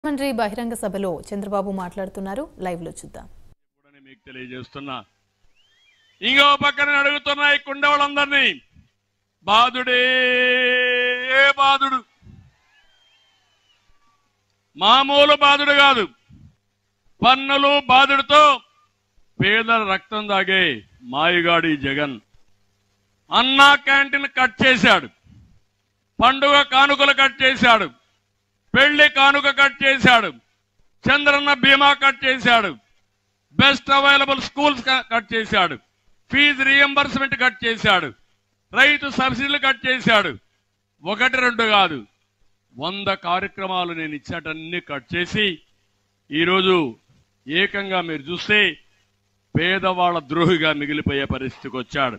మంత్రి బహిరంగ సభలో చంద్రబాబు మాట్లాడుతున్నారు. లైవ్ లో చూద్దాం. మీకు తెలియజేస్తున్నా, ఇంకో పక్కన అడుగుతున్నా ఈ కుండవాళ్ళందరినీ, బాధుడే బాధుడు, మామూలు బాధుడు కాదు, పన్నులు బాధుడితో పేదల రక్తం దాగే మాయగాడి జగన్. అన్నా క్యాంటీన్ కట్ చేశాడు, పండుగ కానుకలు కట్ చేశాడు, పెళ్లి కానుక కట్ చేశాడు, చంద్రన్న బీమా కట్ చేశాడు, బెస్ట్ అవైలబుల్ స్కూల్స్ కట్ చేశాడు, ఫీజు రీఎంబర్స్మెంట్ కట్ చేశాడు, రైతు సబ్సిడీలు కట్ చేశాడు. ఒకటి రెండు కాదు, 100 కార్యక్రమాలు నేను ఇచ్చాటన్ని కట్ చేసి ఈరోజు ఏకంగా మీరు చూస్తే పేదవాళ్ల ద్రోహిగా మిగిలిపోయే పరిస్థితికి వచ్చాడు.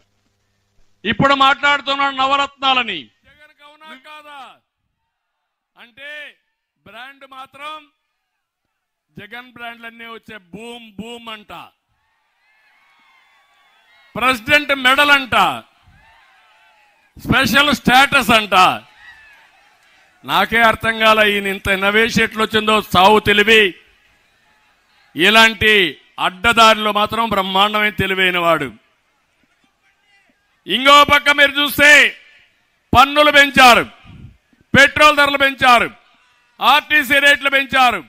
ఇప్పుడు మాట్లాడుతున్నాడు నవరత్నాలని. జగన్ అవునా కాదా అంటే బ్రాండ్ మాత్రం జగన్ బ్రాండ్లన్నీ వచ్చే బూమ్ బూమ్ అంట, ప్రెసిడెంట్ మెడల్ అంట, స్పెషల్ స్టేటస్ అంట. నాకే అర్థం కాల ఈయన ఇంత ఇన్నోవేషన్ ఎట్లా వచ్చిందో. సావు తెలివి, ఇలాంటి అడ్డదారిలో మాత్రం బ్రహ్మాండమైన తెలివైన వాడు. ఇంకో పక్క మీరు చూస్తే పన్నులు పెంచారు, పెట్రోల్ ధరలు పెంచారు, ఆర్టీసీ రేట్లు పెంచారు,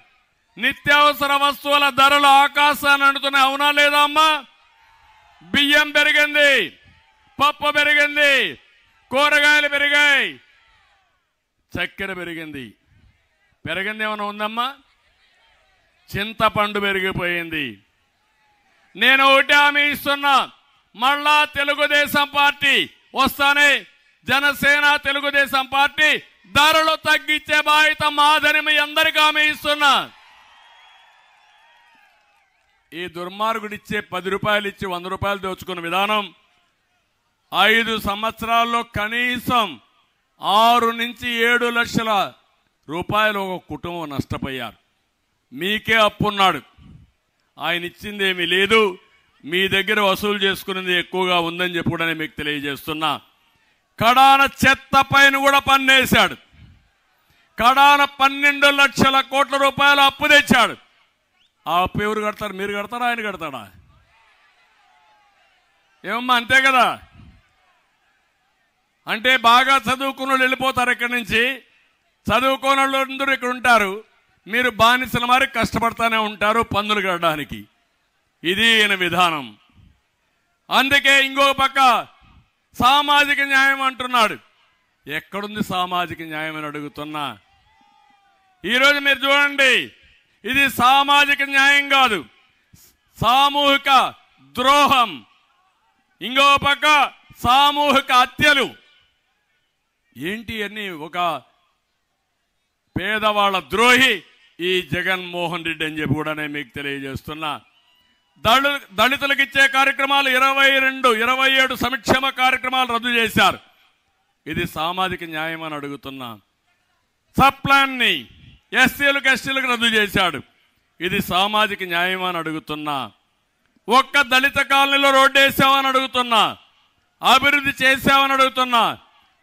నిత్యావసర వస్తువుల ధరలు ఆకాశాన్ని అంటున్నాయి. అవునా లేదా అమ్మా? బియ్యం పెరిగింది, పప్పు పెరిగింది, కూరగాయలు పెరిగాయి, చక్కెర పెరిగింది. పెరిగింది ఏమైనా ఉందమ్మా? చింతపండు పెరిగిపోయింది. నేను ఒకటి హామీ ఇస్తున్నా, మళ్ళా తెలుగుదేశం పార్టీ వస్తానే జనసేన తెలుగుదేశం పార్టీ ధరలు తగ్గించే బాధ్యత మాదని మీ అందరికీ హామీ ఇస్తున్నా. ఈ దుర్మార్గుడిచ్చే 10 రూపాయలు ఇచ్చి 100 రూపాయలు దోచుకున్న విధానం 5 సంవత్సరాల్లో కనీసం 6 నుంచి 7 లక్షల రూపాయలు ఒక కుటుంబం నష్టపోయారు. మీకే అప్పున్నాడు, ఆయన ఇచ్చింది ఏమీ లేదు, మీ దగ్గర వసూలు చేసుకునేది ఎక్కువగా ఉందని చెప్పి కూడా మీకు తెలియజేస్తున్నా. కడాన చెత్త పైన కూడా పన్నేశాడు, కడాన 12 లక్షల కోట్ల రూపాయలు అప్పు తెచ్చాడు. ఆ అప్పు ఎవరు కడతారు? మీరు కడతారా, ఆయన కడతాడా? ఏమమ్మా, అంతే కదా? అంటే బాగా చదువుకున్న వాళ్ళు వెళ్ళిపోతారు ఇక్కడి నుంచి, చదువుకున్న వాళ్ళు అందరూ ఇక్కడ ఉంటారు, మీరు బానిసల మరి కష్టపడతానే ఉంటారు పన్నులు కట్టడానికి. ఇది ఈయన విధానం. అందుకే ఇంకో పక్క సామాజిక న్యాయం అంటున్నాడు. ఎక్కడుంది సామాజిక న్యాయం అని అడుగుతున్నా. ఈరోజు మీరు చూడండి, ఇది సామాజిక న్యాయం కాదు, సామూహిక ద్రోహం. ఇంకో పక్క సామూహిక హత్యలు. ఏంటి అన్ని? ఒక పేదవాళ్ల ద్రోహి ఈ జగన్మోహన్ రెడ్డి అని చెప్పి కూడా నేను మీకు తెలియజేస్తున్నా. దళితులకు ఇచ్చే కార్యక్రమాలు 22, 27 సంక్షేమ కార్యక్రమాలు రద్దు చేశారు. ఇది సామాజిక న్యాయం అని అడుగుతున్నా. సబ్ ప్లాన్ ని ఎస్సీలకు ఎస్టీలకు రద్దు చేశాడు. ఇది సామాజిక న్యాయం అని అడుగుతున్నా. ఒక్క దళిత కాలనీలో రోడ్డు వేసామని అడుగుతున్నా, అభివృద్ధి చేశామని అడుగుతున్నా.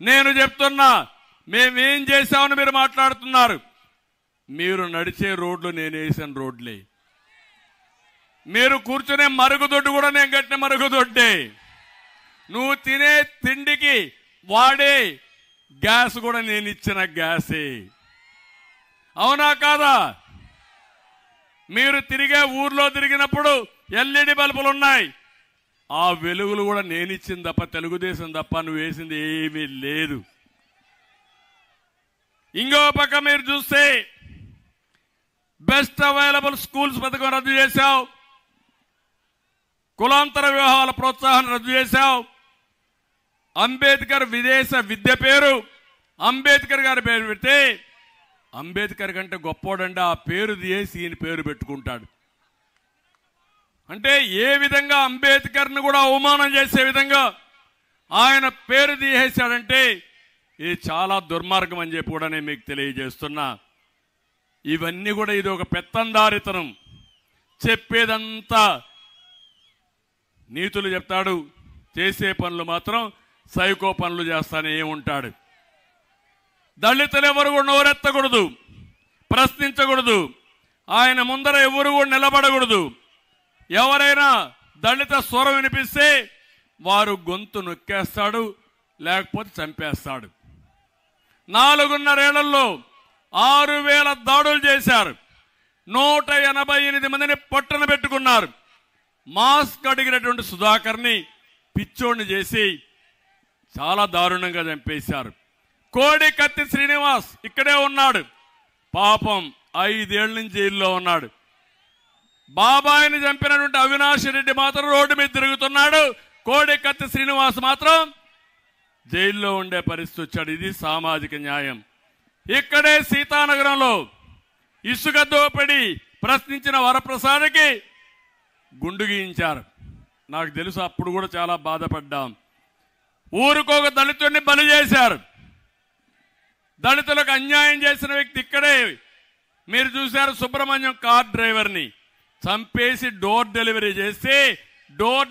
నేను చెప్తున్నా, మేమేం చేశామని మీరు మాట్లాడుతున్నారు. మీరు నడిచే రోడ్లు నేను వేసిన రోడ్లే, మీరు కూర్చునే మరుగుదొడ్డు కూడా నేను కట్టిన మరుగుదొడ్డే, నువ్వు తినే తిండికి వాడే గ్యాస్ కూడా నేను ఇచ్చిన గ్యాసే. అవునా కాదా? మీరు తిరిగే ఊర్లో తిరిగినప్పుడు ఎల్ఈడి బల్బులు ఉన్నాయి, ఆ వెలుగులు కూడా నేను ఇచ్చింది తప్ప, తెలుగుదేశం తప్ప నువ్వు వేసింది ఏమీ లేదు. ఇంకో పక్క మీరు చూస్తే బెస్ట్ అవైలబుల్ స్కూల్స్ పథకం రద్దు చేశావు, కులాంతర వివాహాల ప్రోత్సాహం రద్దు చేశావు, అంబేద్కర్ విదేశ విద్య పేరు అంబేద్కర్ గారి పేరు పెడితే అంబేద్కర్ కంటే గొప్పోడంటే ఆ పేరు తీసి ఈయన పేరు పెట్టుకుంటాడు. అంటే ఏ విధంగా అంబేద్కర్ను కూడా అవమానం చేసే విధంగా ఆయన పేరు తీసేశాడంటే ఇది చాలా దుర్మార్గం అని చెప్పి కూడా నేను మీకు తెలియజేస్తున్నా. ఇవన్నీ కూడా ఇది ఒక పెత్తందారితనం. చెప్పేదంతా నీతులు చెప్తాడు, చేసే పనులు మాత్రం సైకో పనులు చేస్తానే ఉంటాడు. దళితులు ఎవరు కూడా నోరెత్తకూడదు, ప్రశ్నించకూడదు. ఆయన ముందర ఎవరు కూడా నిలబడకూడదు. ఎవరైనా దళిత స్వరం వినిపిస్తే వారు గొంతు నొక్కేస్తాడు, లేకపోతే చంపేస్తాడు. 4.5 ఏళ్లలో 6,000 దాడులు చేశారు. 188 మందిని పట్టున పెట్టుకున్నారు. మాస్క్ అడిగినటువంటి సుధాకర్ని పిచ్చోడిని చేసి చాలా దారుణంగా చంపేశారు. కోడికత్తి శ్రీనివాస్ ఇక్కడే ఉన్నాడు. పాపం 5 ఏళ్ల నుంచి జైల్లో ఉన్నాడు. బాబాయిని చంపినటువంటి అవినాష్ రెడ్డి మాత్రం రోడ్డు మీద తిరుగుతున్నాడు. కోడికత్తి శ్రీనివాస్ మాత్రం జైల్లో ఉండే పరిస్థితి వచ్చాడు. ఇది సామాజిక న్యాయం. ఇక్కడే సీతానగరంలో ఇసుక దోపిడీ ప్రశ్నించిన వరప్రసాద్కి గుండు గీయించారు. నాకు తెలుసు, అప్పుడు కూడా చాలా బాధపడ్డాం. ఊరికొక దళితుడిని బలి చేశారు. దళితులకు అన్యాయం చేసిన వ్యక్తి ఇక్కడే మీరు చూశారు. సుబ్రహ్మణ్యం కార్ డ్రైవర్ని చంపేసి డోర్ డెలివరీ చేసి డోర్